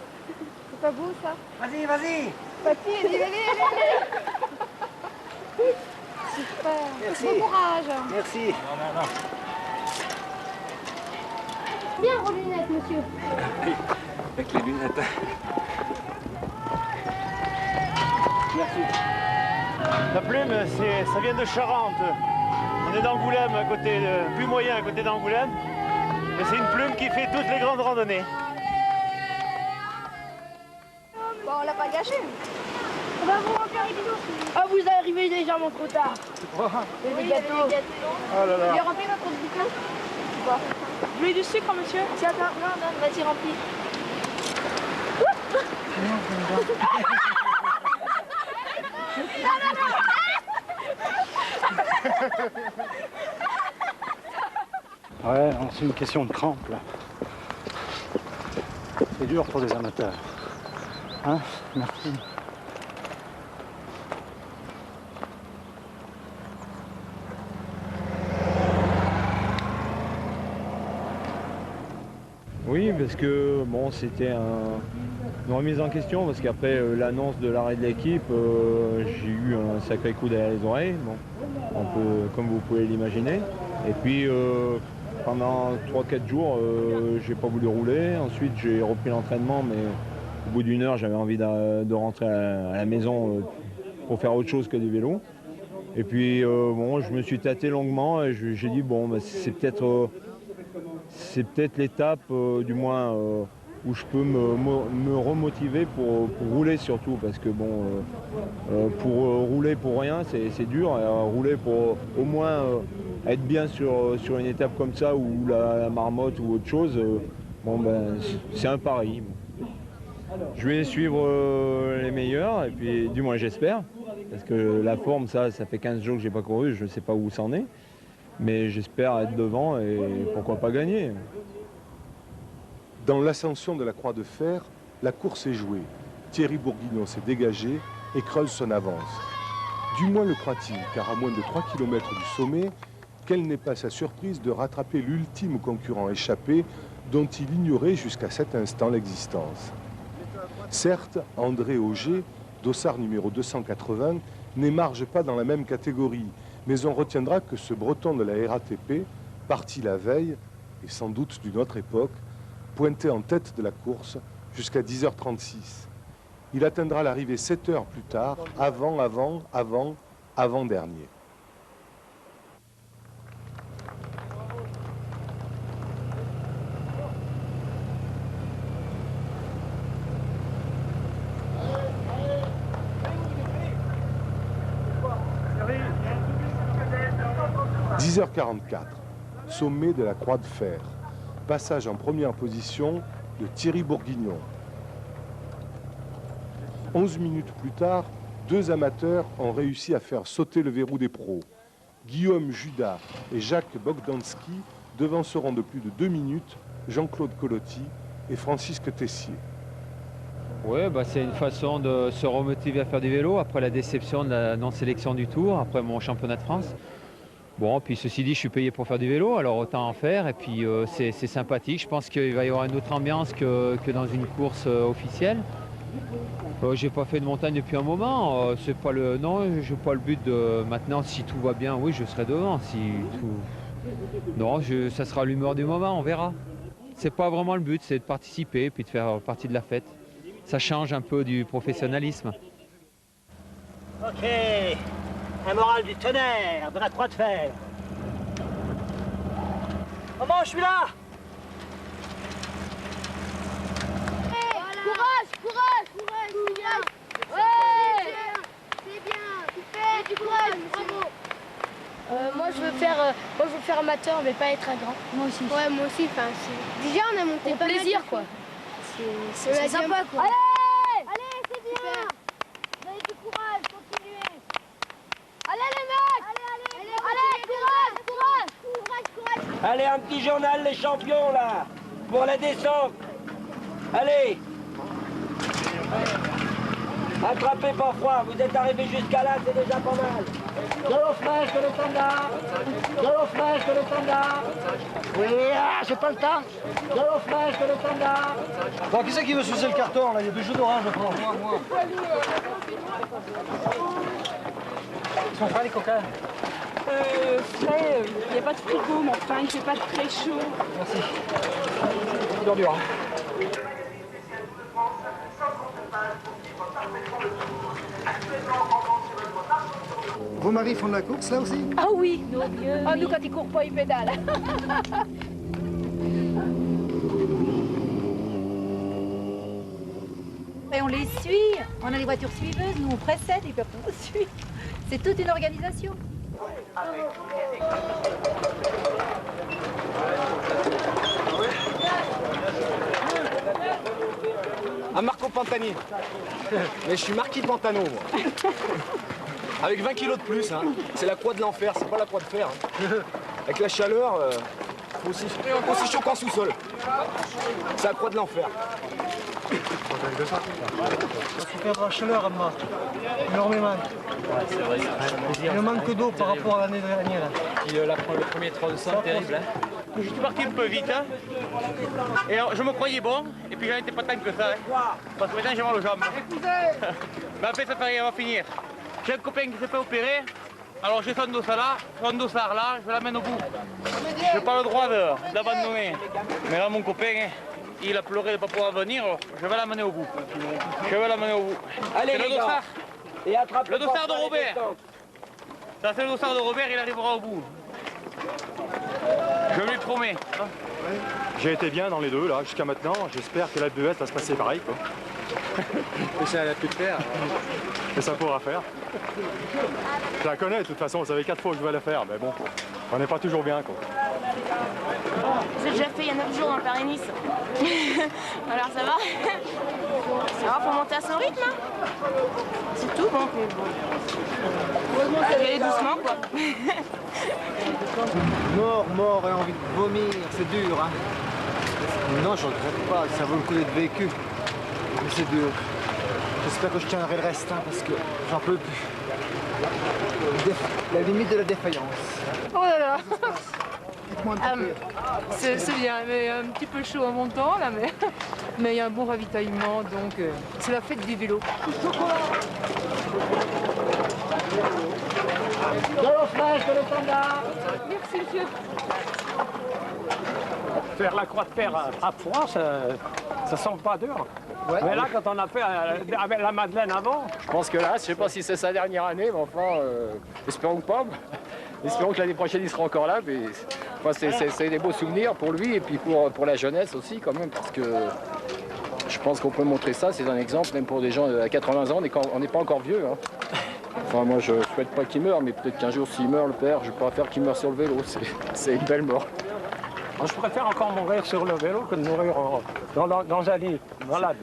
C'est pas beau, ça? Vas-y, vas-y. Papy, allez. Super. Merci. Bon courage. Merci. Bien vos lunettes, monsieur. Avec les lunettes. Merci. La plume, ça vient de Charente. On est d'Angoulême, à côté de plus moyen, à côté d'Angoulême. Mais c'est une plume qui fait toutes les grandes randonnées. Bon, on l'a pas gâché. On va vous refaire les bisous. Ah, vous arrivez légèrement trop tard. Il y a des gâteaux. Oh là là. Vous voulez remplir votre bouton? Quoi? Vous voulez du sucre, monsieur? Tiens, non, vas-y, remplis. Ouais, c'est une question de crampe, là. C'est dur pour les amateurs. Hein? Merci. Oui, parce que bon, c'était une remise en question, parce qu'après l'annonce de l'arrêt de l'équipe, j'ai eu un sacré coup derrière les oreilles, bon, comme vous pouvez l'imaginer. Et puis, pendant 3-4 jours, j'ai pas voulu rouler. Ensuite, j'ai repris l'entraînement, mais au bout d'une heure, j'avais envie de rentrer à la maison pour faire autre chose que du vélo. Et puis, bon, je me suis tâté longuement et j'ai dit, bon, bah, c'est peut-être l'étape, du moins, où je peux me remotiver pour rouler surtout. Parce que, bon, pour rouler pour rien, c'est dur. Rouler pour au moins être bien sur une étape comme ça, ou la marmotte ou autre chose, bon, ben, c'est un pari. Je vais suivre les meilleurs, et puis du moins j'espère. Parce que la forme, ça fait 15 jours que j'ai pas couru, je ne sais pas où ça en est. Mais j'espère être devant et pourquoi pas gagner. Dans l'ascension de la Croix de Fer, la course est jouée. Thierry Bourguignon s'est dégagé et creuse son avance. Du moins le croit-il, car à moins de 3 km du sommet, quelle n'est pas sa surprise de rattraper l'ultime concurrent échappé dont il ignorait jusqu'à cet instant l'existence. Certes, André Auger, dossard numéro 280, n'émarge pas dans la même catégorie, mais on retiendra que ce breton de la RATP, parti la veille, et sans doute d'une autre époque, pointait en tête de la course jusqu'à 10h36. Il atteindra l'arrivée 7 heures plus tard, avant-dernier. « 10h44, sommet de la Croix de Fer. Passage en première position de Thierry Bourguignon. 11 minutes plus tard, 2 amateurs ont réussi à faire sauter le verrou des pros. Guillaume Judas et Jacques Bogdanski devanceront de plus de 2 minutes Jean-Claude Colotti et Francisque Tessier. Oui, bah c'est une façon de se remotiver à faire du vélo après la déception de la non-sélection du Tour, après mon championnat de France. Bon, puis ceci dit, je suis payé pour faire du vélo, alors autant en faire. Et puis c'est sympathique. Je pense qu'il va y avoir une autre ambiance que dans une course officielle. J'ai pas fait de montagne depuis un moment. C'est pas le j'ai pas le but de maintenant. Si tout va bien, oui, je serai devant. Si tout, non, ça sera l'humeur du moment. On verra. C'est pas vraiment le but, c'est de participer et puis de faire partie de la fête. Ça change un peu du professionnalisme. Ok. Un moral du tonnerre, de la Croix de Fer. Maman, je suis là. Courage, courage, courage, courage. Ouais. C'est bien, tu fais du courage, bravo. Moi je veux faire amateur mais pas être un grand. Moi aussi. Ouais, moi aussi. Enfin, déjà on a monté pour pas plaisir mal, quoi. C'est sympa bien. quoi. Allez, c'est bien. Vous avez du courage, continuez. Allez les mecs. Allez, courage. Allez, un petit journal, les champions, là, pour la descente. Allez. Attrapez pas froid, vous êtes arrivés jusqu'à là, c'est déjà pas mal. Galop fraîche que le standard. Galop fraîche que le standard. Oui, j'ai pas le temps. Galop fraîche que le standard. Bon, qui c'est qui veut sucer le carton, là? Il y a 2 jeux d'orange, je prends. Moi. Ils sont frais, les coquins? Frais, il n'y a pas de frigo, mais enfin, il ne fait pas très chaud. Merci. Dur. Vos maris font de la course, là aussi? Ah oui, nous quand ils courent pas, ils pédalent. Et on les suit, on a les voitures suiveuses, nous on précède, ils peuvent nous suivre. C'est toute une organisation. Un Marco Pantani. Mais je suis Marquis Pantano, moi. Avec 20 kilos de plus, hein. C'est la croix de l'enfer, c'est pas la croix de fer. Hein. Avec la chaleur, aussi chaud qu'en sous-sol. C'est la croix de l'enfer. Je souffert de la chaleur, Amma. Énormément. Ouais, c'est vrai, Il ne manque d'eau par rapport à l'année dernière. Puis le premier 300, terrible. Hein. Je suis parti un peu vite, hein. Et alors, je me croyais bon, et puis j'en étais pas tant que ça. Hein. Parce que maintenant j'ai mal aux jambes. Mais après ça va finir. J'ai un copain qui s'est fait opérer, Alors j'ai son dossard là, je l'amène au bout. Je n'ai pas le droit d'abandonner. Mais là mon copain, il a pleuré de ne pas pouvoir venir, alors je vais l'amener au bout. Je vais l'amener au bout. Allez, c'est le dossard. Le dossard de Robert. Ça c'est le dossard de Robert, il arrivera au bout. Je lui promets. J'ai été bien dans les deux là jusqu'à maintenant. J'espère que la 2S va se passer pareil quoi. Et ça elle a pu te faire. Et ça pourra faire. Je la connais de toute façon, ça fait 4 fois que je vais la faire, mais bon, on n'est pas toujours bien quoi. J'ai déjà fait il y a 9 jours dans le Paris-Nice. Alors ça va. Ça va pour monter à son rythme. Hein. C'est tout, bon. Je vais aller doucement quoi. Mort et envie de vomir, c'est dur hein. Non, je regrette pas, ça vaut le coup d'être vécu. Mais c'est dur. J'espère que je tiendrai le reste hein, parce que j'en peux plus. La limite de la défaillance. Oh là là. Dites-moi un petit peu. C'est bien, mais un petit peu chaud en montant là, mais il y a un bon ravitaillement, donc c'est la fête du vélo. Merci monsieur. Faire la croix de fer à froid, ça semble pas dur. Ouais. Mais là, quand on a fait avec la Madeleine avant... Je pense que là, je sais pas si c'est sa dernière année, mais enfin, espérons que pas. Espérons que l'année prochaine, il sera encore là. Mais, enfin, c'est des beaux souvenirs pour lui et puis pour la jeunesse aussi, quand même, parce que je pense qu'on peut montrer ça. C'est un exemple, même pour des gens à 80 ans, on n'est pas encore vieux. Hein. Enfin, moi, je souhaite pas qu'il meure, mais peut-être qu'un jour, s'il meurt, le père, je préfère qu'il meure sur le vélo. C'est une belle mort. Je préfère encore mourir sur le vélo que de mourir dans un lit malade.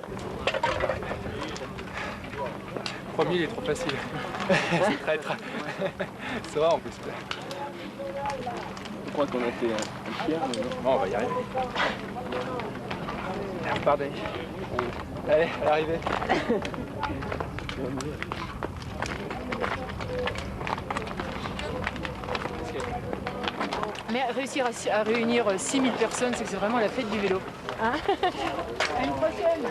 Premier, il est trop facile. C'est traître. C'est vrai en plus. Je crois qu'on a fait un pierre, mais non, on va y arriver. Pardon. Allez, à l'arrivée. Mais réussir à réunir 6000 personnes, c'est que c'est vraiment la fête du vélo. Hein. À une prochaine.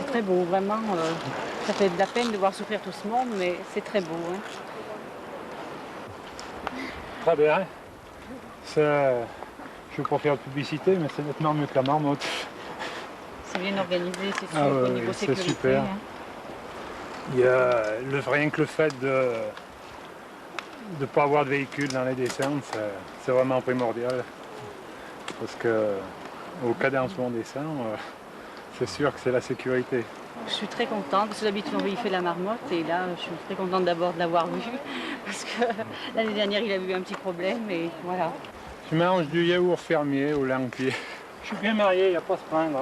Très beau, vraiment. Ça fait de la peine de voir souffrir tout ce monde, mais c'est très beau. Hein. Très bien. Je ne veux pas faire de publicité, mais c'est nettement mieux que la marmotte. C'est bien organisé, c'est sûr, au niveau sécurité. C'est super. Hein. Il y a rien que le fait de ne pas avoir de véhicule dans les descentes, c'est vraiment primordial. Parce qu'au cadencement des descend, c'est sûr que c'est la sécurité. Je suis très contente, parce que d'habitude on y fait la marmotte, et là je suis très contente d'abord de l'avoir vu, parce que l'année dernière il a eu un petit problème, et voilà. Je mange du yaourt fermier au langue-pied. Je suis bien marié, il n'y a pas à se plaindre.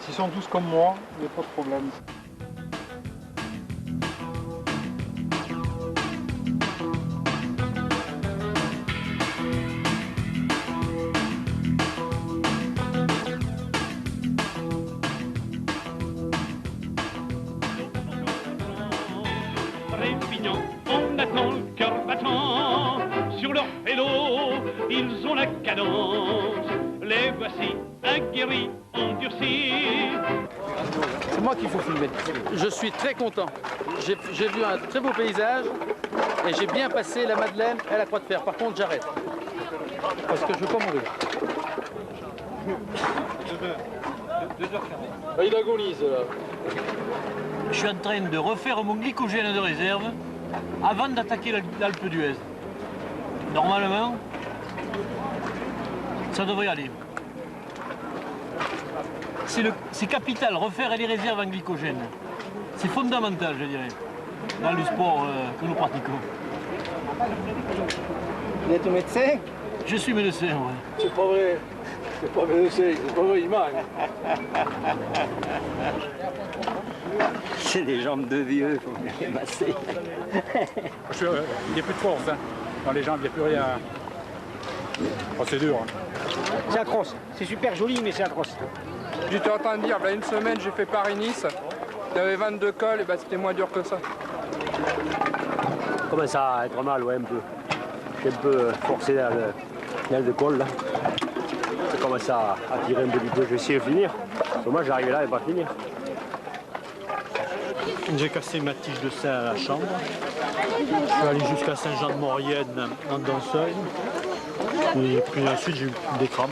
S'ils sont tous comme moi, il n'y a pas de problème. On attend le cœur battant, sur leur vélo, ils ont la cadence, les voici aguerris, endurcis. C'est moi qu'il faut filmer. Je suis très content. J'ai vu un très beau paysage et j'ai bien passé la Madeleine et la Croix de Fer. Par contre, j'arrête. Parce que je ne veux pas mourir. Il agonise là. Je suis en train de refaire mon glycogène de réserve avant d'attaquer l'Alpe d'Huez. Normalement, ça devrait aller. c'est capital, refaire les réserves en glycogène. C'est fondamental, je dirais, dans le sport que nous pratiquons. Vous êtes médecin? Je suis médecin, oui. C'est pas vrai. C'est pas médecin, c'est pas vrai, il manque. C'est des jambes de vieux, il faut bien les masser. Il n'y a plus de force, hein. Dans les jambes, il n'y a plus rien. Oh, c'est dur. Hein. C'est atroce. C'est super joli, mais c'est atroce. J'étais en train de dire, il y a une semaine, j'ai fait Paris-Nice. J'avais 22 cols, et ben, c'était moins dur que ça. Commence à être mal, ouais, un peu. J'ai un peu forcé l'aile de col, là. Ça commence à tirer un peu du peu. Je vais essayer de finir. Moi, j'arrive là et pas finir. J'ai cassé ma tige de sel à la chambre. Je suis allé jusqu'à Saint-Jean-de-Maurienne en danseuse. Et puis ensuite, j'ai eu des crampes.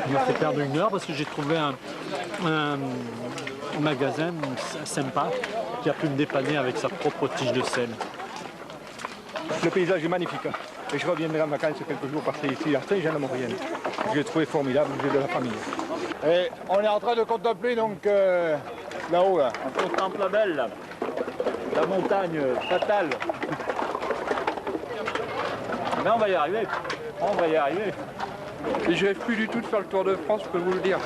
Il m'a fait perdre 1 heure parce que j'ai trouvé un magasin sympa qui a pu me dépanner avec sa propre tige de sel. Le paysage est magnifique. Et je reviendrai en vacances quelques jours passer ici à Saint-Jean-de-Maurienne. Je l'ai trouvé formidable, j'ai de la famille. Et on est en train de contempler donc là-haut. Là. On contemple la belle, là. La montagne fatale. Mais on va y arriver. On va y arriver. Et je rêve plus du tout de faire le Tour de France, je peux vous le dire.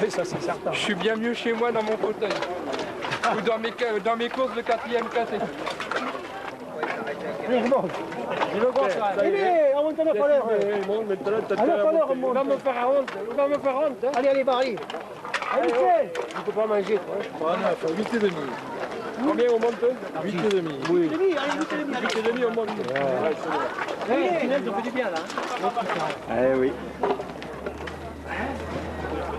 Oui, ça c'est certain. Je suis bien mieux chez moi dans mon fauteuil. Ou dans mes courses de 4e caté. Allez, je monte. Je le vois, ça. Allez, on monte à la valeur. On va me faire honte. On va me faire honte. Hein. Allez, Barry. Allez, tu peux pas manger, toi. 8,5. Combien on monte? 8,5. Oui. 8,5, on monte. Allez, final, on fait du bien, là. Eh oui.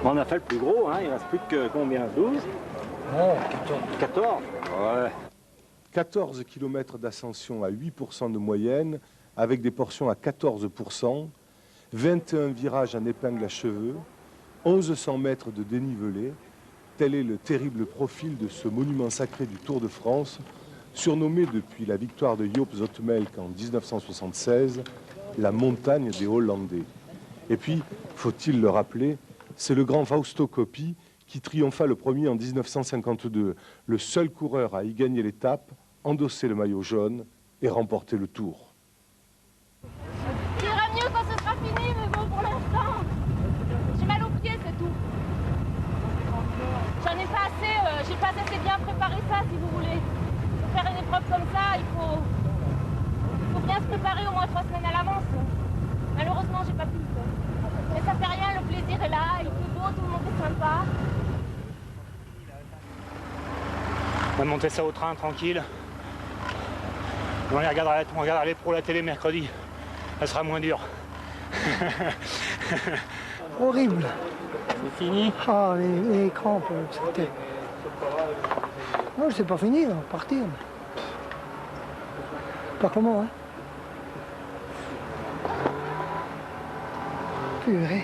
On a fait le plus gros, hein. Il reste plus que combien? 12? Non, 14. Ouais. 14 km d'ascension à 8% de moyenne, avec des portions à 14%, 21 virages en épingle à cheveux, 1100 mètres de dénivelé. Tel est le terrible profil de ce monument sacré du Tour de France, surnommé depuis la victoire de Joop Zoetemelk en 1976, la montagne des Hollandais. Et puis, faut-il le rappeler, c'est le grand Fausto Coppi qui triompha le premier en 1952, le seul coureur à y gagner l'étape, endosser le maillot jaune et remporter le Tour. Ça ira mieux quand ce sera fini, mais bon, pour l'instant, j'ai mal aux pieds, c'est tout. J'en ai pas assez, j'ai pas assez bien préparé ça, si vous voulez. Pour faire une épreuve comme ça, il faut bien se préparer au moins 3 semaines à l'avance. Malheureusement, j'ai pas pu. Mais ça fait rien, le plaisir est là, il fait beau, tout le monde est sympa. On va monter ça au train, tranquille. On regardera les pros à la télé mercredi. Ça sera moins dur. Horrible. C'est fini? Ah, les crampes, c'était... Non, c'est pas fini, on va partir. Pas comment, hein? Purée.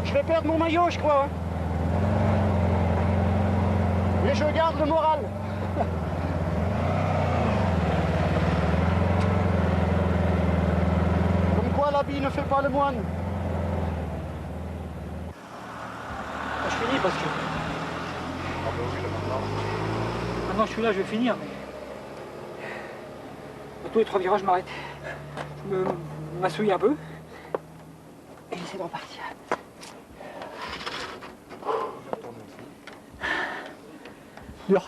Je vais perdre mon maillot, je crois. Mais je garde le moral. Comme quoi l'habit ne fait pas le moine. Je finis parce que... Maintenant je suis là, je vais finir. À tous les 3 virages, je m'arrête. Je m'assouille un peu. Et j'essaie de repartir. Dur.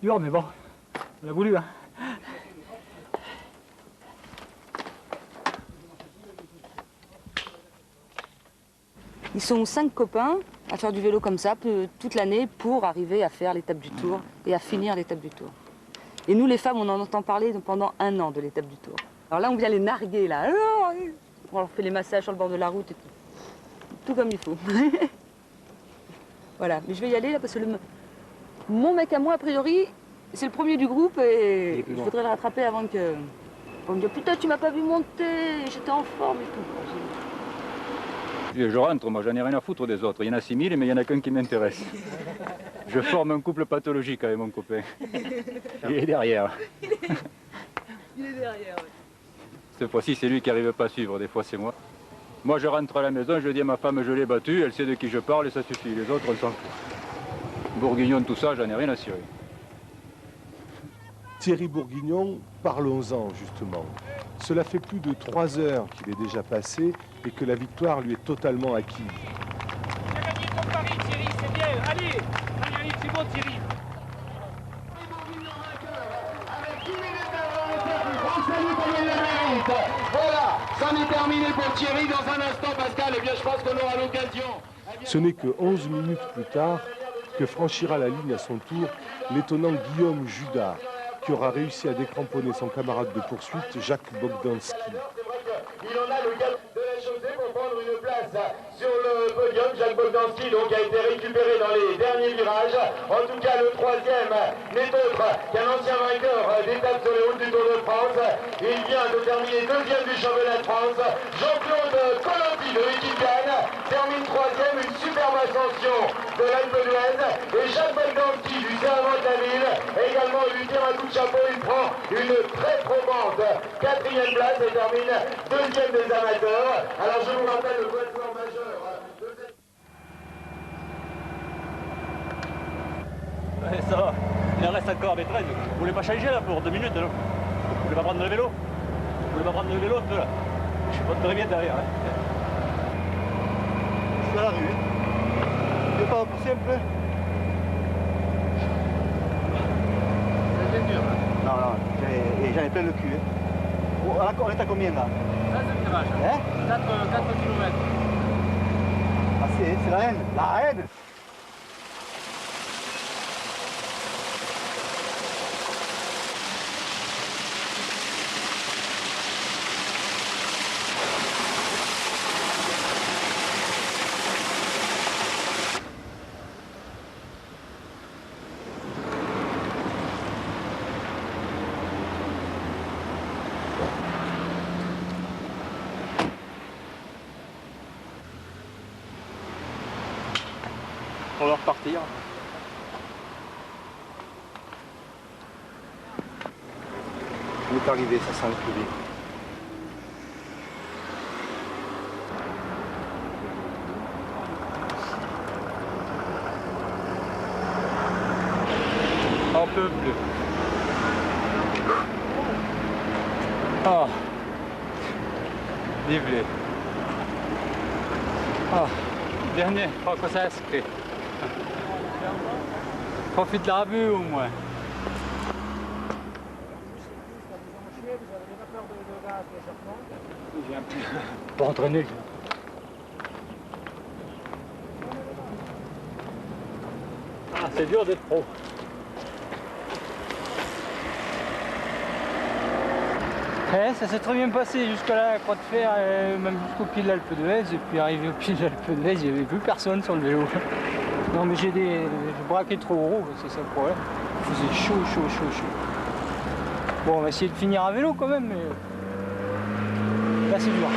Dur, mais bon. On l'a voulu, hein. Ils sont 5 copains à faire du vélo comme ça toute l'année pour arriver à faire l'étape du Tour et à finir l'étape du Tour. Et nous, les femmes, on en entend parler pendant 1 an de l'étape du Tour. Alors là, on vient les narguer, là. On leur fait les massages sur le bord de la route et tout. Tout comme il faut. Voilà, mais je vais y aller là parce que mon mec à moi, a priori, c'est le premier du groupe et je voudrais le rattraper avant que... On me dit, putain, tu m'as pas vu monter, j'étais en forme et tout. Je rentre, moi, j'en ai rien à foutre des autres. Il y en a 6000, mais il n'y en a qu'un qui m'intéresse. Je forme un couple pathologique avec mon copain. Il est derrière. Il est derrière, oui. Cette fois-ci, c'est lui qui n'arrive pas à suivre, des fois c'est moi. Moi, je rentre à la maison, je dis à ma femme, je l'ai battue, elle sait de qui je parle et ça suffit. Les autres, on s'en fout. Bourguignon, tout ça, j'en ai rien à cirer. Thierry Bourguignon, parlons-en justement. Cela fait plus de 3 heures qu'il est déjà passé et que la victoire lui est totalement acquise. Tu as gagné ton pari, Thierry, c'est bien. Allez, allez, c'est bon, Thierry. Voilà, c'en est terminé pour Thierry. Dans un instant, Pascal, eh bien, je pense qu'on aura l'occasion. Ce n'est que 11 minutes plus tard que franchira la ligne à son tour l'étonnant Guillaume Judas, qui aura réussi à décramponner son camarade de poursuite, Jacques Bogdanski. Il en a le gars de la chaussée pour prendre une place sur le podium. Jacques Bogdanski donc a été récupéré dans les derniers virages. En tout cas, le troisième n'est autre qu'un ancien vainqueur d'étape sur les routes du Tour de France. Il vient de terminer deuxième du championnat de France. Jean-Claude Colombi de l'équipe Cannes termine troisième, une superbe ascension de l'Alpe d'Huez. Et Jacques Bogdanski du Serment de la Ville également lui tire un coup de chapeau. Il prend une très probante quatrième place et termine deuxième des amateurs. Alors je vous rappelle le quatuor majeur de cette... Ouais, ça va. Il en reste encore des 13. Vous voulez pas changer là pour 2 minutes, non? Vous voulez pas prendre le vélo? Vous voulez pas prendre le vélo un peu là? Je suis pas très bien derrière. Hein. Je suis à la rue. Tu veux pas pousser un peu? C'est dur. Non, non, j'en ai plein le cul. Hein. On est à combien là? Ça, c'est le virage. Hein? 4 km. Ah, c'est la haine. La haine. On va repartir. On est arrivé, ça sent le plus vite. On peut plus. Ah. Vive-les. Ah. Dernier, faut que ça inscrit. Profite de la vue au moins. Pour entraîner. Ah, c'est dur d'être pro. Ouais, ça s'est très bien passé jusqu'à la Croix de Fer, même jusqu'au pied de l'Alpe d'Huez. Et puis arrivé au pied de l'Alpe d'Huez, il n'y avait plus personne sur le vélo. Non mais j'ai braqué trop gros, c'est ça le problème. Il faisait chaud. Bon, on va essayer de finir à vélo quand même, mais là c'est dur.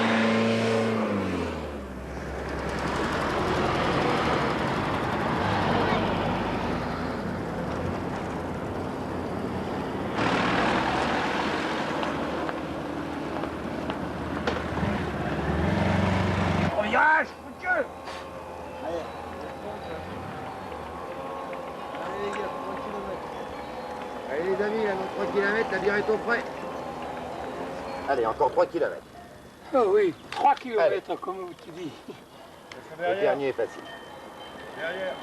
Virage, coup de queue. Allez les amis, là, dans 3 km, la bière est au frais. Allez, encore 3 km. Oh oui, 3 km comme tu dis. Le dernier est facile. Derrière.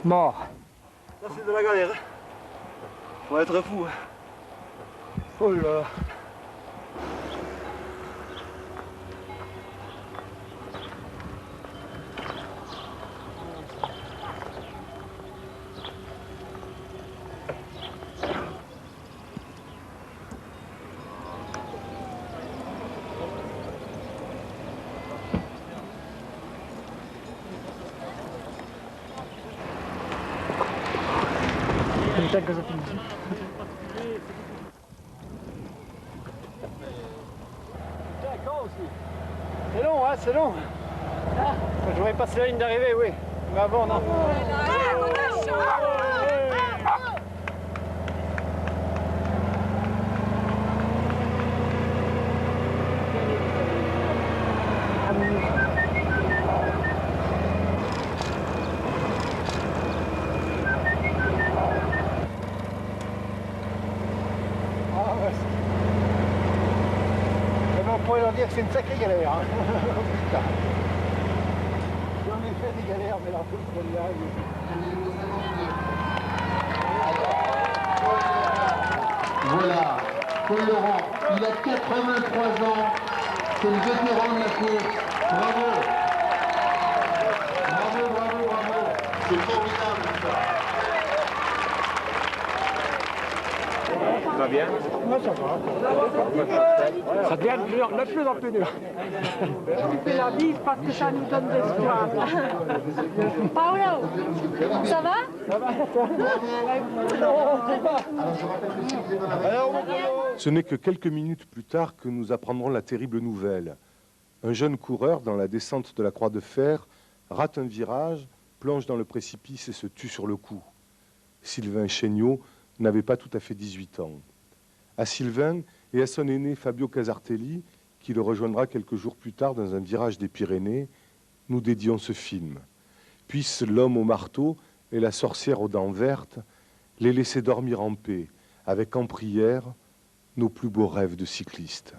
Mort. Là c'est de la galère. On va être fou. Oh là. C'est long, hein, c'est long. Je voudrais passer la ligne d'arrivée, oui. Mais avant, non. On pourrait leur dire que c'est une sacrée galère. Hein. Putain. J'en ai fait des galères, mais là, celle-là, Voilà, Paul Laurent, il a 83 ans, c'est le vétéran de la course. Bravo. Bravo, bravo, bravo. C'est formidable ça. Ça va bien? Moi ça va. Ça devient de plus en plus dur. Tu fais la bise parce que ça nous donne de l'espoir. Paolo, ça va? Ça va. Ce n'est que quelques minutes plus tard que nous apprendrons la terrible nouvelle. Un jeune coureur, dans la descente de la Croix de Fer, rate un virage, plonge dans le précipice et se tue sur le coup. Sylvain Chéniaud n'avait pas tout à fait 18 ans. À Sylvain et à son aîné Fabio Casartelli, qui le rejoindra quelques jours plus tard dans un virage des Pyrénées, nous dédions ce film. Puisse l'homme au marteau et la sorcière aux dents vertes les laisser dormir en paix, avec en prière nos plus beaux rêves de cyclistes.